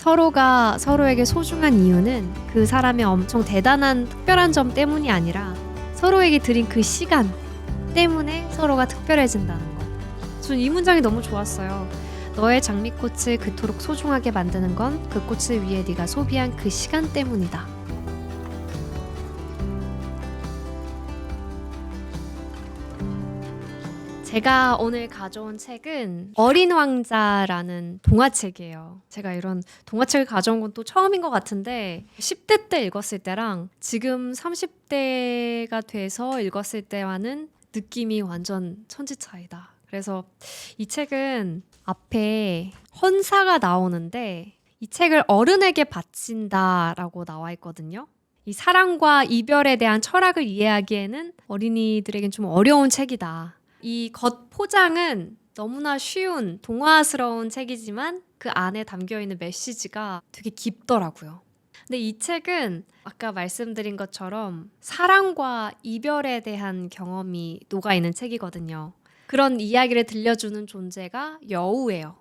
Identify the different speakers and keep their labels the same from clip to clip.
Speaker 1: 서로가 서로에게 소중한 이유는 그 사람의 엄청 대단한 특별한 점 때문이 아니라 서로에게 드린 그 시간 때문에 서로가 특별해진다는 거. 전 이 문장이 너무 좋았어요. 너의 장미꽃을 그토록 소중하게 만드는 건 그 꽃을 위해 네가 소비한 그 시간 때문이다. 제가 오늘 가져온 책은 어린 왕자라는 동화책이에요. 제가 이런 동화책을 가져온 건 또 처음인 것 같은데 10대 때 읽었을 때랑 지금 30대가 돼서 읽었을 때와는 느낌이 완전 천지 차이다. 그래서 이 책은 앞에 헌사가 나오는데 이 책을 어른에게 바친다라고 나와 있거든요. 이 사랑과 이별에 대한 철학을 이해하기에는 어린이들에겐 좀 어려운 책이다. 이 겉 포장은 너무나 쉬운 동화스러운 책이지만 그 안에 담겨있는 메시지가 되게 깊더라고요. 근데 이 책은 아까 말씀드린 것처럼 사랑과 이별에 대한 경험이 녹아있는 책이거든요. 그런 이야기를 들려주는 존재가 여우예요.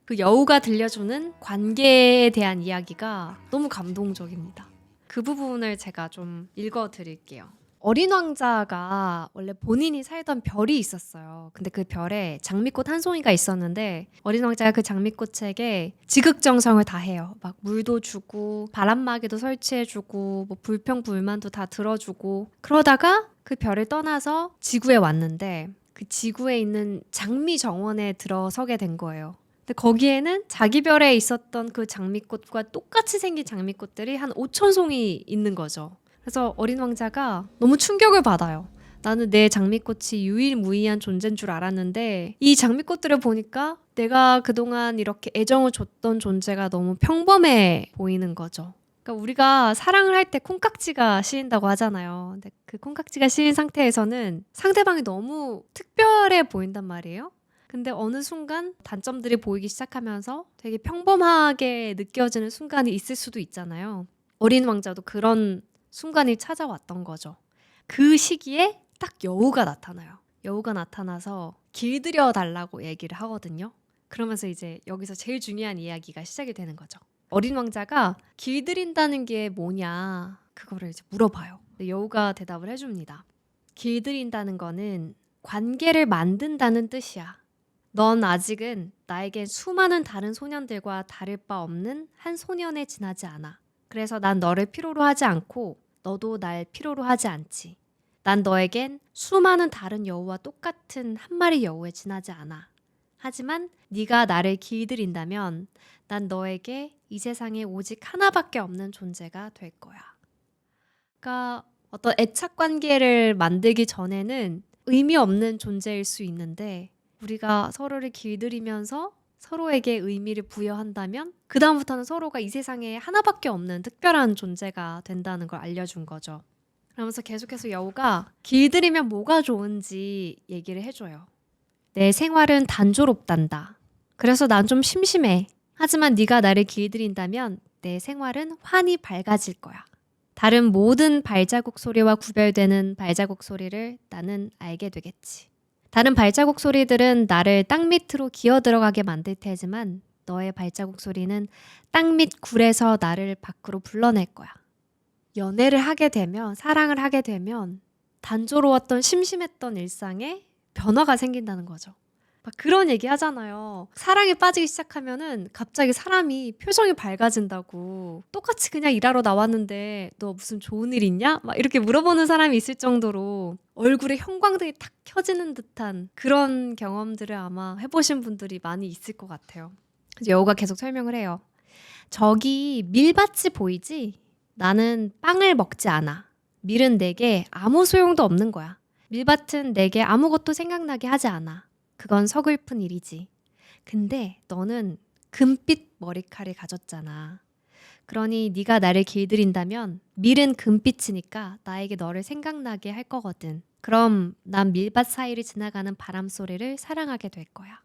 Speaker 1: 그 여우가 들려주는 관계에 대한 이야기가 너무 감동적입니다. 그 부분을 제가 좀 읽어드릴게요. 어린 왕자가 원래 본인이 살던 별이 있었어요. 근데 그 별에 장미꽃 한 송이가 있었는데 어린 왕자가 그 장미꽃에게 지극정성을 다해요. 막 물도 주고 바람막이도 설치해주고 뭐 불평불만도 다 들어주고 그러다가 그 별을 떠나서 지구에 왔는데 그 지구에 있는 장미 정원에 들어서게 된 거예요. 근데 거기에는 자기 별에 있었던 그 장미꽃과 똑같이 생긴 장미꽃들이 한 5천 송이 있는 거죠. 그래서 어린 왕자가 너무 충격을 받아요. 나는 내 장미꽃이 유일무이한 존재인 줄 알았는데 이 장미꽃들을 보니까 내가 그동안 이렇게 애정을 줬던 존재가 너무 평범해 보이는 거죠. 그러니까 우리가 사랑을 할 때 콩깍지가 씌인다고 하잖아요. 근데 그 콩깍지가 씌인 상태에서는 상대방이 너무 특별해 보인단 말이에요. 근데 어느 순간 단점들이 보이기 시작하면서 되게 평범하게 느껴지는 순간이 있을 수도 있잖아요. 어린 왕자도 그런 순간이 찾아왔던 거죠. 그 시기에 딱 여우가 나타나요. 여우가 나타나서 길들여 달라고 얘기를 하거든요. 그러면서 이제 여기서 제일 중요한 이야기가 시작이 되는 거죠. 어린 왕자가 길들인다는 게 뭐냐 그거를 이제 물어봐요. 여우가 대답을 해줍니다. 길들인다는 거는 관계를 만든다는 뜻이야. 넌 아직은 나에겐 수많은 다른 소년들과 다를 바 없는 한 소년에 지나지 않아. 그래서 난 너를 필요로 하지 않고 너도 날 필요로 하지 않지. 난 너에겐 수많은 다른 여우와 똑같은 한 마리 여우에 지나지 않아. 하지만 네가 나를 길들인다면 난 너에게 이 세상에 오직 하나밖에 없는 존재가 될 거야. 그러니까 어떤 애착 관계를 만들기 전에는 의미 없는 존재일 수 있는데 우리가 서로를 길들이면서 서로에게 의미를 부여한다면 그 다음부터는 서로가 이 세상에 하나밖에 없는 특별한 존재가 된다는 걸 알려준 거죠. 그러면서 계속해서 여우가 길들이면 뭐가 좋은지 얘기를 해줘요. 내 생활은 단조롭단다. 그래서 난 좀 심심해. 하지만 네가 나를 길들인다면 내 생활은 환히 밝아질 거야. 다른 모든 발자국 소리와 구별되는 발자국 소리를 나는 알게 되겠지. 다른 발자국 소리들은 나를 땅 밑으로 기어 들어가게 만들 테지만 너의 발자국 소리는 땅 밑 굴에서 나를 밖으로 불러낼 거야. 연애를 하게 되면, 사랑을 하게 되면 단조로웠던 심심했던 일상에 변화가 생긴다는 거죠. 막 그런 얘기 하잖아요. 사랑에 빠지기 시작하면은 갑자기 사람이 표정이 밝아진다고. 똑같이 그냥 일하러 나왔는데 너 무슨 좋은 일 있냐? 막 이렇게 물어보는 사람이 있을 정도로 얼굴에 형광등이 탁 켜지는 듯한 그런 경험들을 아마 해보신 분들이 많이 있을 것 같아요. 그래서 여우가 계속 설명을 해요. 저기 밀밭이 보이지? 나는 빵을 먹지 않아. 밀은 내게 아무 소용도 없는 거야. 밀밭은 내게 아무것도 생각나게 하지 않아. 그건 서글픈 일이지. 근데 너는 금빛 머리칼을 가졌잖아. 그러니 네가 나를 길들인다면 밀은 금빛이니까 나에게 너를 생각나게 할 거거든. 그럼 난 밀밭 사이를 지나가는 바람 소리를 사랑하게 될 거야.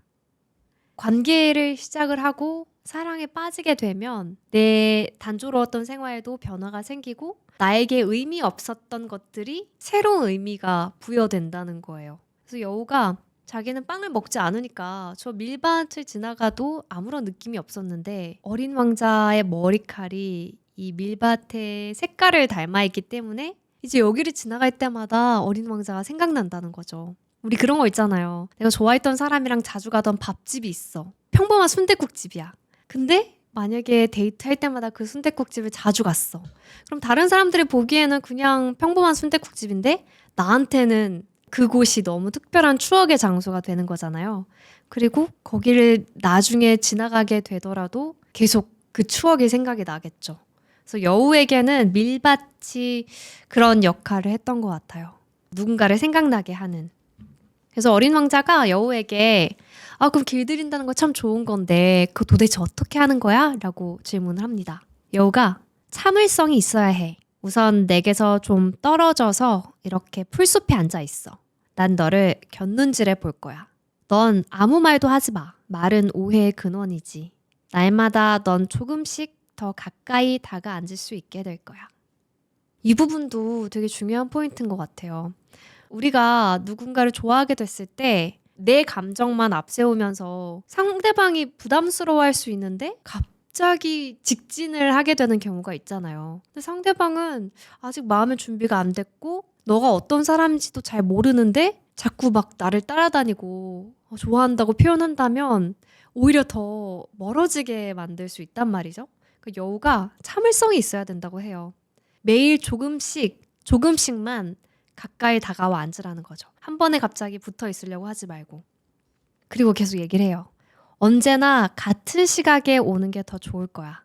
Speaker 1: 관계를 시작을 하고 사랑에 빠지게 되면 내 단조로웠던 생활에도 변화가 생기고 나에게 의미 없었던 것들이 새로운 의미가 부여된다는 거예요. 그래서 여우가 자기는 빵을 먹지 않으니까 저 밀밭을 지나가도 아무런 느낌이 없었는데 어린 왕자의 머리칼이 이 밀밭의 색깔을 닮아 있기 때문에 이제 여기를 지나갈 때마다 어린 왕자가 생각난다는 거죠. 우리 그런 거 있잖아요. 내가 좋아했던 사람이랑 자주 가던 밥집이 있어. 평범한 순댓국집이야. 근데 만약에 데이트할 때마다 그 순댓국집을 자주 갔어. 그럼 다른 사람들이 보기에는 그냥 평범한 순댓국집인데 나한테는 그곳이 너무 특별한 추억의 장소가 되는 거잖아요. 그리고 거기를 나중에 지나가게 되더라도 계속 그 추억이 생각이 나겠죠. 그래서 여우에게는 밀밭이 그런 역할을 했던 것 같아요. 누군가를 생각나게 하는. 그래서 어린 왕자가 여우에게 그럼 길들인다는 거 참 좋은 건데 그거 도대체 어떻게 하는 거야? 라고 질문을 합니다. 여우가 참을성이 있어야 해. 우선 내게서 좀 떨어져서 이렇게 풀숲에 앉아 있어. 난 너를 곁눈질해 볼 거야. 넌 아무 말도 하지 마. 말은 오해의 근원이지. 날마다 넌 조금씩 더 가까이 다가앉을 수 있게 될 거야. 이 부분도 되게 중요한 포인트인 것 같아요. 우리가 누군가를 좋아하게 됐을 때 내 감정만 앞세우면서 상대방이 부담스러워할 수 있는데 갑자기 직진을 하게 되는 경우가 있잖아요. 근데 상대방은 아직 마음의 준비가 안 됐고 너가 어떤 사람인지도 잘 모르는데 자꾸 막 나를 따라다니고 좋아한다고 표현한다면 오히려 더 멀어지게 만들 수 있단 말이죠. 그 여우가 참을성이 있어야 된다고 해요. 매일 조금씩만 가까이 다가와 앉으라는 거죠. 한 번에 갑자기 붙어 있으려고 하지 말고. 그리고 계속 얘기를 해요. 언제나 같은 시각에 오는 게 더 좋을 거야.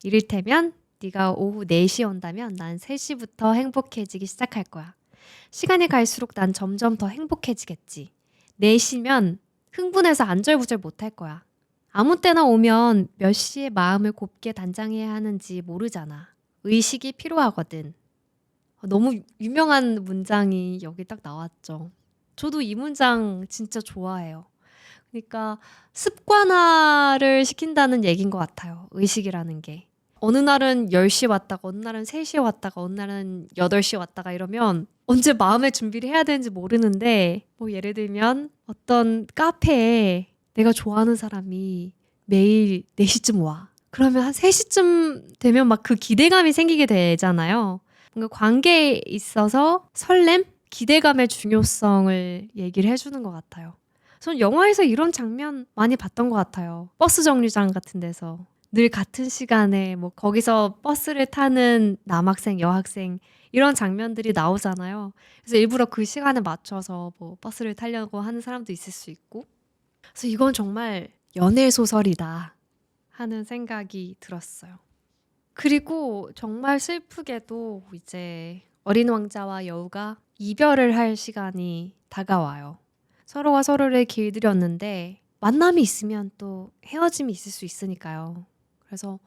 Speaker 1: 이를테면 네가 오후 4시에 온다면 난 3시부터 행복해지기 시작할 거야. 시간이 갈수록 난 점점 더 행복해지겠지. 4시면 흥분해서 안절부절 못할 거야. 아무 때나 오면 몇 시에 마음을 곱게 단장해야 하는지 모르잖아. 의식이 필요하거든. 너무 유명한 문장이 여기 딱 나왔죠. 저도 이 문장 진짜 좋아해요. 그러니까 습관화를 시킨다는 얘기인 것 같아요. 의식이라는 게. 어느 날은 10시 왔다가 어느 날은 3시에 왔다가 어느 날은 8시 왔다가 이러면 언제 마음의 준비를 해야 되는지 모르는데 뭐 예를 들면 어떤 카페에 내가 좋아하는 사람이 매일 4시쯤 와. 그러면 한 3시쯤 되면 막 그 기대감이 생기게 되잖아요. 뭔가 관계에 있어서 설렘, 기대감의 중요성을 얘기를 해주는 것 같아요. 전 영화에서 이런 장면 많이 봤던 것 같아요. 버스 정류장 같은 데서 늘 같은 시간에 뭐 거기서 버스를 타는 남학생, 여학생 이런 장면들이 나오잖아요. 그래서 일부러 그 시간에 맞춰서 뭐 버스를 타려고 하는 사람도 있을 수 있고. 그래서 이건 정말 연애 소설이다 하는 생각이 들었어요. 그리고 정말 슬프게도 이제 어린 왕자와 여우가 이별을 할 시간이 다가와요. 서로가 서로를 길들였는데 만남이 있으면 또 헤어짐이 있을 수 있으니까요. 그래서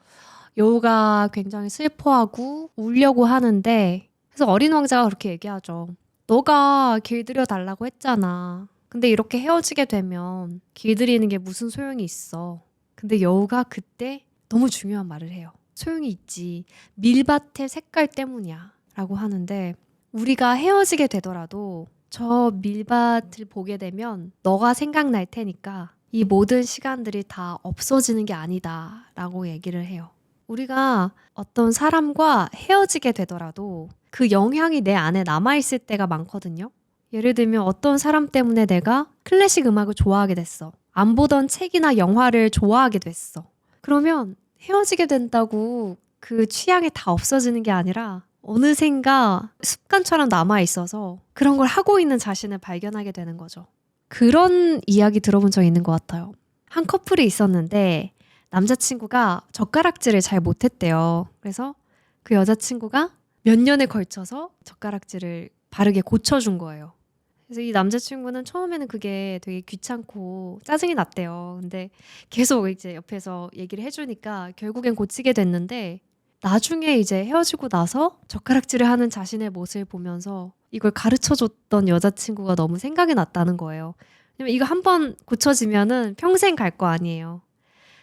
Speaker 1: 여우가 굉장히 슬퍼하고 울려고 하는데 그래서 어린 왕자가 그렇게 얘기하죠. 너가 길들여 달라고 했잖아. 근데 이렇게 헤어지게 되면 길들이는 게 무슨 소용이 있어. 근데 여우가 그때 너무 중요한 말을 해요. 소용이 있지. 밀밭의 색깔 때문이야. 라고 하는데 우리가 헤어지게 되더라도 저 밀밭을 보게 되면 너가 생각날 테니까 이 모든 시간들이 다 없어지는 게 아니다. 라고 얘기를 해요. 우리가 어떤 사람과 헤어지게 되더라도 그 영향이 내 안에 남아있을 때가 많거든요. 예를 들면 어떤 사람 때문에 내가 클래식 음악을 좋아하게 됐어. 안 보던 책이나 영화를 좋아하게 됐어. 그러면 헤어지게 된다고 그 취향이 다 없어지는 게 아니라 어느샌가 습관처럼 남아있어서 그런 걸 하고 있는 자신을 발견하게 되는 거죠. 그런 이야기 들어본 적 있는 것 같아요. 한 커플이 있었는데 남자친구가 젓가락질을 잘 못했대요. 그래서 그 여자친구가 몇 년에 걸쳐서 젓가락질을 바르게 고쳐준 거예요. 그래서 이 남자친구는 처음에는 그게 되게 귀찮고 짜증이 났대요. 근데 계속 이제 옆에서 얘기를 해주니까 결국엔 고치게 됐는데 나중에 이제 헤어지고 나서 젓가락질을 하는 자신의 모습을 보면서 이걸 가르쳐줬던 여자친구가 너무 생각이 났다는 거예요. 왜냐면 이거 한번 고쳐지면은 평생 갈 거 아니에요.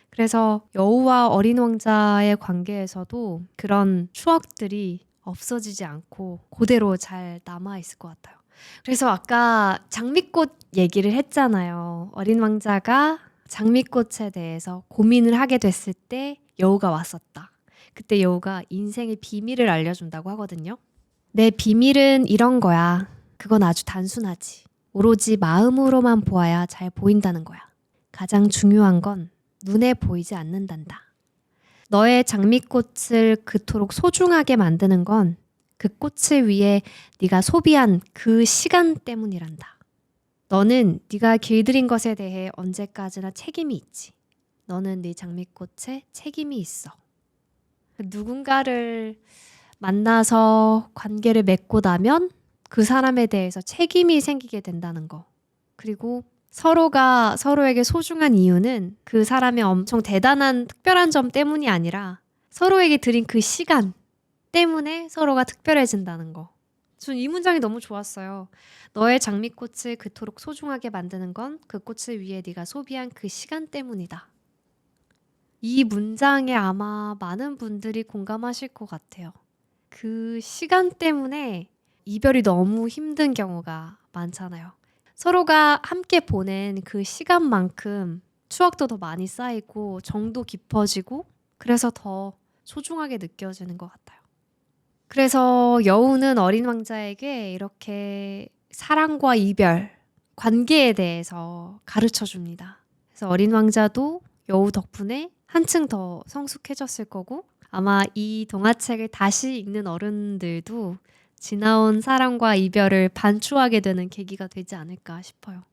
Speaker 1: 그래서 여우와 어린 왕자의 관계에서도 그런 추억들이 없어지지 않고 그대로 잘 남아있을 것 같아요. 그래서 아까 장미꽃 얘기를 했잖아요. 어린 왕자가 장미꽃에 대해서 고민을 하게 됐을 때 여우가 왔었다. 그때 여우가 인생의 비밀을 알려준다고 하거든요. 내 비밀은 이런 거야. 그건 아주 단순하지. 오로지 마음으로만 보아야 잘 보인다는 거야. 가장 중요한 건 눈에 보이지 않는단다. 너의 장미꽃을 그토록 소중하게 만드는 건 그 꽃을 위해 네가 소비한 그 시간 때문이란다. 너는 네가 길들인 것에 대해 언제까지나 책임이 있지. 너는 네 장미꽃에 책임이 있어. 누군가를 만나서 관계를 맺고 나면 그 사람에 대해서 책임이 생기게 된다는 거. 그리고 서로가 서로에게 소중한 이유는 그 사람의 엄청 대단한 특별한 점 때문이 아니라 서로에게 드린 그 시간 때문에 서로가 특별해진다는 거. 전 이 문장이 너무 좋았어요. 너의 장미꽃을 그토록 소중하게 만드는 건 그 꽃을 위해 네가 소비한 그 시간 때문이다. 이 문장에 아마 많은 분들이 공감하실 것 같아요. 그 시간 때문에 이별이 너무 힘든 경우가 많잖아요. 서로가 함께 보낸 그 시간만큼 추억도 더 많이 쌓이고 정도 깊어지고 그래서 더 소중하게 느껴지는 것 같아요. 그래서 여우는 어린 왕자에게 이렇게 사랑과 이별, 관계에 대해서 가르쳐 줍니다. 그래서 어린 왕자도 여우 덕분에 한층 더 성숙해졌을 거고 아마 이 동화책을 다시 읽는 어른들도 지나온 사랑과 이별을 반추하게 되는 계기가 되지 않을까 싶어요.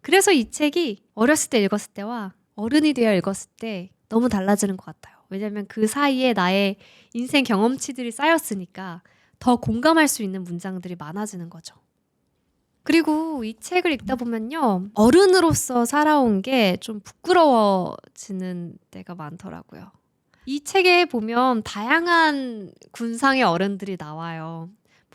Speaker 1: 그래서 이 책이 어렸을 때 읽었을 때와 어른이 되어 읽었을 때 너무 달라지는 것 같아요. 왜냐면 그 사이에 나의 인생 경험치들이 쌓였으니까 더 공감할 수 있는 문장들이 많아지는 거죠. 그리고 이 책을 읽다 보면요. 어른으로서 살아온 게 좀 부끄러워지는 때가 많더라고요. 이 책에 보면 다양한 군상의 어른들이 나와요.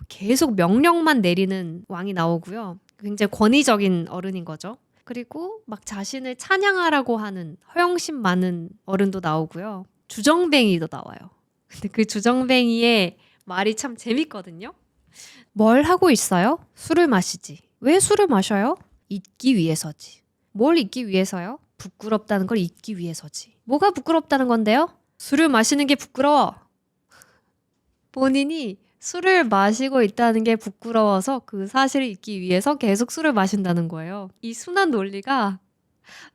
Speaker 1: 계속 명령만 내리는 왕이 나오고요. 굉장히 권위적인 어른인 거죠. 그리고 막 자신을 찬양하라고 하는 허영심 많은 어른도 나오고요. 주정뱅이도 나와요. 근데 그 주정뱅이의 말이 참 재밌거든요. 뭘 하고 있어요? 술을 마시지. 왜 술을 마셔요? 잊기 위해서지. 뭘 잊기 위해서요? 부끄럽다는 걸 잊기 위해서지. 뭐가 부끄럽다는 건데요? 술을 마시는 게 부끄러워. 본인이 술을 마시고 있다는 게 부끄러워서 그 사실을 잊기 위해서 계속 술을 마신다는 거예요. 이 순한 논리가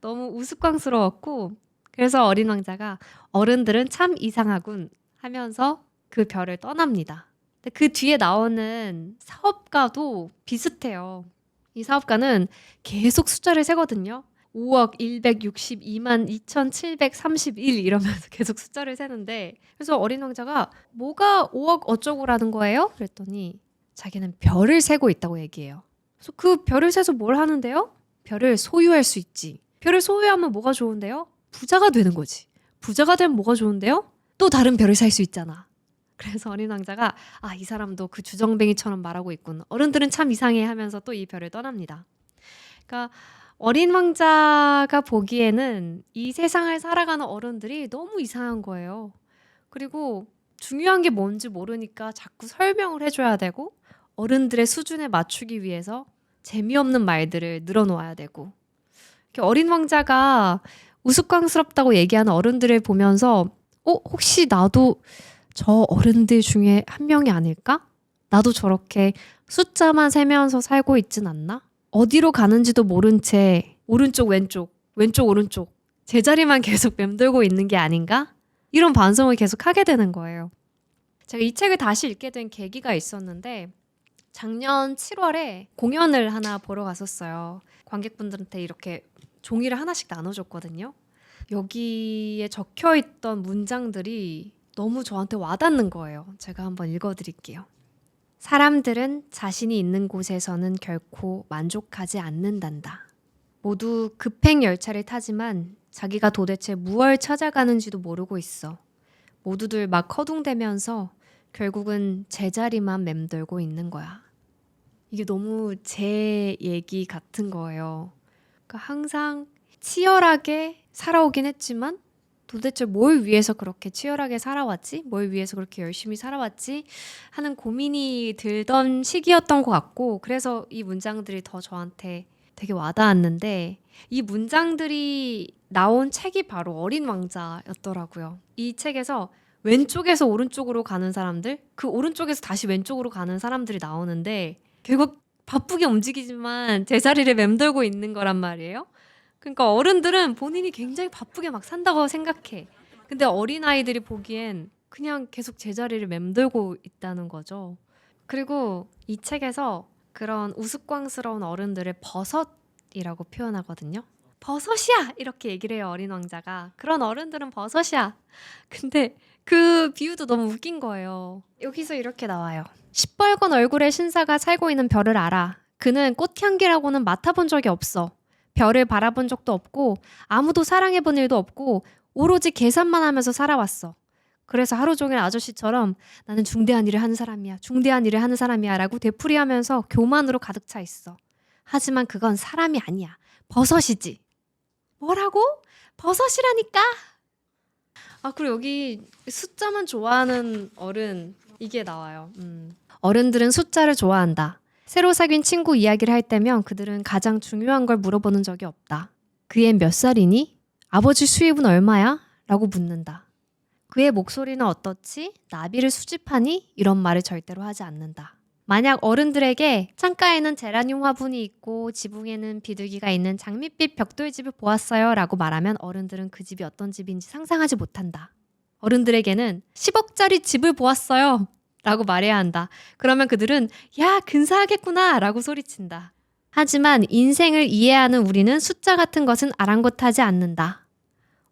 Speaker 1: 너무 우스꽝스러웠고 그래서 어린 왕자가 어른들은 참 이상하군 하면서 그 별을 떠납니다. 근데 그 뒤에 나오는 사업가도 비슷해요. 이 사업가는 계속 숫자를 세거든요. 5억 162만 2731 이러면서 계속 숫자를 세는데 그래서 어린 왕자가 뭐가 5억 어쩌고라는 거예요? 그랬더니 자기는 별을 세고 있다고 얘기해요. 그래서 그 별을 세서 뭘 하는데요? 별을 소유할 수 있지. 별을 소유하면 뭐가 좋은데요? 부자가 되는 거지. 부자가 되면 뭐가 좋은데요? 또 다른 별을 살 수 있잖아. 그래서 어린 왕자가 이 사람도 그 주정뱅이처럼 말하고 있군. 어른들은 참 이상해 하면서 또 이 별을 떠납니다. 그러니까 어린 왕자가 보기에는 이 세상을 살아가는 어른들이 너무 이상한 거예요. 그리고 중요한 게 뭔지 모르니까 자꾸 설명을 해줘야 되고 어른들의 수준에 맞추기 위해서 재미없는 말들을 늘어놓아야 되고 이렇게 어린 왕자가 우스꽝스럽다고 얘기하는 어른들을 보면서 혹시 나도 저 어른들 중에 한 명이 아닐까? 나도 저렇게 숫자만 세면서 살고 있진 않나? 어디로 가는지도 모른 채 오른쪽 왼쪽 왼쪽 오른쪽 제자리만 계속 맴돌고 있는 게 아닌가? 이런 반성을 계속 하게 되는 거예요. 제가 이 책을 다시 읽게 된 계기가 있었는데 작년 7월에 공연을 하나 보러 갔었어요. 관객분들한테 이렇게 종이를 하나씩 나눠줬거든요. 여기에 적혀있던 문장들이 너무 저한테 와닿는 거예요. 제가 한번 읽어드릴게요. 사람들은 자신이 있는 곳에서는 결코 만족하지 않는단다. 모두 급행 열차를 타지만 자기가 도대체 무얼 찾아가는지도 모르고 있어. 모두들 막 허둥대면서 결국은 제자리만 맴돌고 있는 거야. 이게 너무 제 얘기 같은 거예요. 그러니까 항상 치열하게 살아오긴 했지만 도대체 뭘 위해서 그렇게 치열하게 살아왔지? 뭘 위해서 그렇게 열심히 살아왔지? 하는 고민이 들던 시기였던 것 같고, 그래서 이 문장들이 더 저한테 되게 와닿았는데, 이 문장들이 나온 책이 바로 어린 왕자였더라고요. 이 책에서 왼쪽에서 오른쪽으로 가는 사람들, 그 오른쪽에서 다시 왼쪽으로 가는 사람들이 나오는데, 결국 바쁘게 움직이지만 제자리를 맴돌고 있는 거란 말이에요. 그러니까 어른들은 본인이 굉장히 바쁘게 막 산다고 생각해. 근데 어린아이들이 보기엔 그냥 계속 제자리를 맴돌고 있다는 거죠. 그리고 이 책에서 그런 우스꽝스러운 어른들을 버섯이라고 표현하거든요. 버섯이야! 이렇게 얘기를 해요, 어린 왕자가. 그런 어른들은 버섯이야. 근데 그 비유도 너무 웃긴 거예요. 여기서 이렇게 나와요. 시뻘건 얼굴의 신사가 살고 있는 별을 알아. 그는 꽃향기라고는 맡아본 적이 없어. 별을 바라본 적도 없고 아무도 사랑해본 일도 없고 오로지 계산만 하면서 살아왔어. 그래서 하루 종일 아저씨처럼 나는 중대한 일을 하는 사람이야. 중대한 일을 하는 사람이야 라고 되풀이하면서 교만으로 가득 차 있어. 하지만 그건 사람이 아니야. 버섯이지. 뭐라고? 버섯이라니까? 아, 그리고 여기 숫자만 좋아하는 어른 이게 나와요. 어른들은 숫자를 좋아한다. 새로 사귄 친구 이야기를 할 때면 그들은 가장 중요한 걸 물어보는 적이 없다. 그 애 몇 살이니? 아버지 수입은 얼마야? 라고 묻는다. 그의 목소리는 어떻지? 나비를 수집하니? 이런 말을 절대로 하지 않는다. 만약 어른들에게 창가에는 제라늄 화분이 있고 지붕에는 비둘기가 있는 장밋빛 벽돌집을 보았어요 라고 말하면 어른들은 그 집이 어떤 집인지 상상하지 못한다. 어른들에게는 10억짜리 집을 보았어요 라고 말해야 한다. 그러면 그들은 야 근사하겠구나 라고 소리친다. 하지만 인생을 이해하는 우리는 숫자 같은 것은 아랑곳하지 않는다.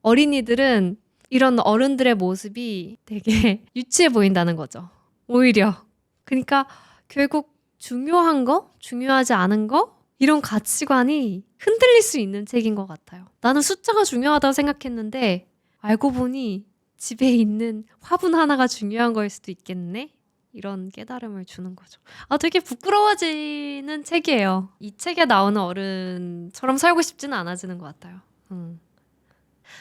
Speaker 1: 어린이들은 이런 어른들의 모습이 되게 유치해 보인다는 거죠. 오히려. 그러니까 결국 중요한 거, 중요하지 않은 거 이런 가치관이 흔들릴 수 있는 책인 것 같아요. 나는 숫자가 중요하다고 생각했는데 알고 보니 집에 있는 화분 하나가 중요한 거일 수도 있겠네? 이런 깨달음을 주는 거죠. 아, 되게 부끄러워지는 책이에요. 이 책에 나오는 어른처럼 살고 싶지는 않아지는 것 같아요.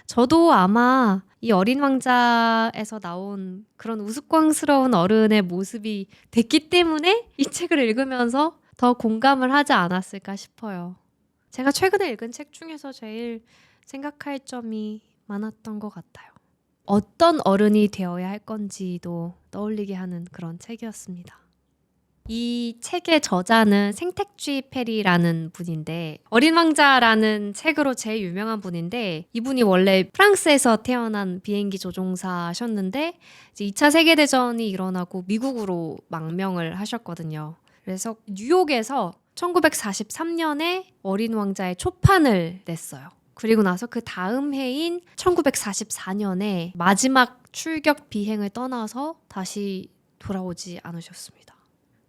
Speaker 1: 저도 아마 이 어린 왕자에서 나온 그런 우스꽝스러운 어른의 모습이 됐기 때문에 이 책을 읽으면서 더 공감을 하지 않았을까 싶어요. 제가 최근에 읽은 책 중에서 제일 생각할 점이 많았던 것 같아요. 어떤 어른이 되어야 할 건지도 떠올리게 하는 그런 책이었습니다. 이 책의 저자는 생텍쥐 페리라는 분인데 어린 왕자라는 책으로 제일 유명한 분인데 이분이 원래 프랑스에서 태어난 비행기 조종사셨는데 이제 2차 세계대전이 일어나고 미국으로 망명을 하셨거든요. 그래서 뉴욕에서 1943년에 어린 왕자의 초판을 냈어요. 그리고 나서 그 다음 해인 1944년에 마지막 출격 비행을 떠나서 다시 돌아오지 않으셨습니다.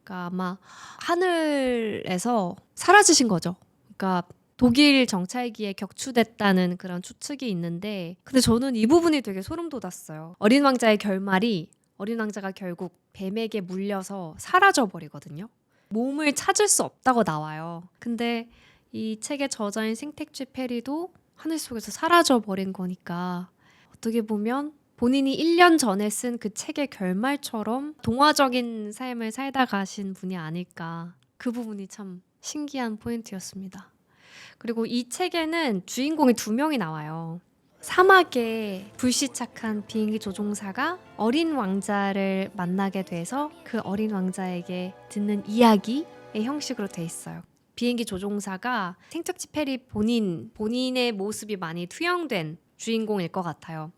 Speaker 1: 그러니까 아마 하늘에서 사라지신 거죠. 그러니까 독일 정찰기에 격추됐다는 그런 추측이 있는데 근데 저는 이 부분이 되게 소름 돋았어요. 어린 왕자의 결말이 어린 왕자가 결국 뱀에게 물려서 사라져 버리거든요. 몸을 찾을 수 없다고 나와요. 근데 이 책의 저자인 생텍쥐 페리도 하늘 속에서 사라져 버린 거니까 어떻게 보면 본인이 1년 전에 쓴 그 책의 결말처럼 동화적인 삶을 살다 가신 분이 아닐까. 그 부분이 참 신기한 포인트였습니다. 그리고 이 책에는 주인공이 2명이 나와요. 사막에 불시착한 비행기 조종사가 어린 왕자를 만나게 돼서 그 어린 왕자에게 듣는 이야기의 형식으로 돼 있어요. 비행기 조종사가 생텍쥐 페리 본인의 모습이 많이 투영된 주인공일 것 같아요.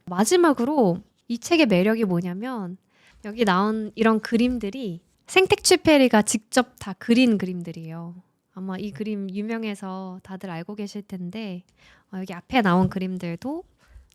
Speaker 1: 마지막으로 이 책의 매력이 뭐냐면 여기 나온 이런 그림들이 생텍쥐 페리가 직접 다 그린 그림들이에요. 아마 이 그림 유명해서 다들 알고 계실 텐데 여기 앞에 나온 그림들도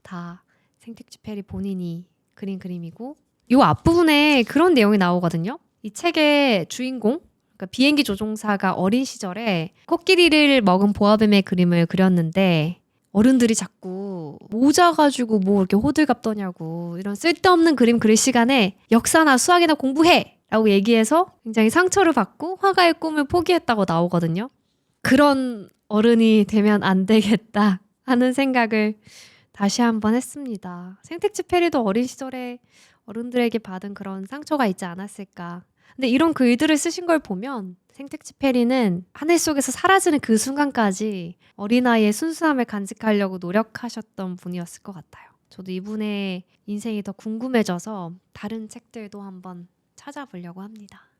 Speaker 1: 다 생텍쥐 페리 본인이 그린 그림이고 이 앞부분에 그런 내용이 나오거든요. 이 책의 주인공 그러니까 비행기 조종사가 어린 시절에 코끼리를 먹은 보아뱀의 그림을 그렸는데 어른들이 자꾸 모자 가지고 뭐 이렇게 호들갑 떠냐고 이런 쓸데없는 그림 그릴 시간에 역사나 수학이나 공부해! 라고 얘기해서 굉장히 상처를 받고 화가의 꿈을 포기했다고 나오거든요. 그런 어른이 되면 안 되겠다 하는 생각을 다시 한번 했습니다. 생텍쥐페리도 어린 시절에 어른들에게 받은 그런 상처가 있지 않았을까. 근데 이런 글들을 쓰신 걸 보면 생텍쥐페리는 하늘 속에서 사라지는 그 순간까지 어린아이의 순수함을 간직하려고 노력하셨던 분이었을 것 같아요. 저도 이분의 인생이 더 궁금해져서 다른 책들도 한번 찾아보려고 합니다.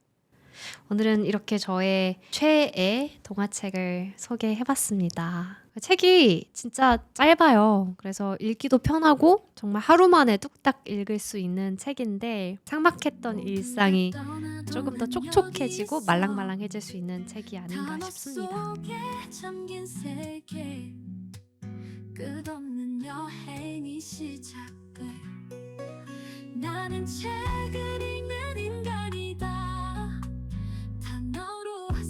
Speaker 1: 오늘은 이렇게 저의 최애 동화책을 소개해봤습니다. 책이 진짜 짧아요. 그래서 읽기도 편하고 정말 하루 만에 뚝딱 읽을 수 있는 책인데 삭막했던 일상이 조금 더 촉촉해지고 말랑말랑해질 수 있는 책이 아닌가 싶습니다.
Speaker 2: 끝없는 여행이 시작돼. 나는 책을 읽는 인간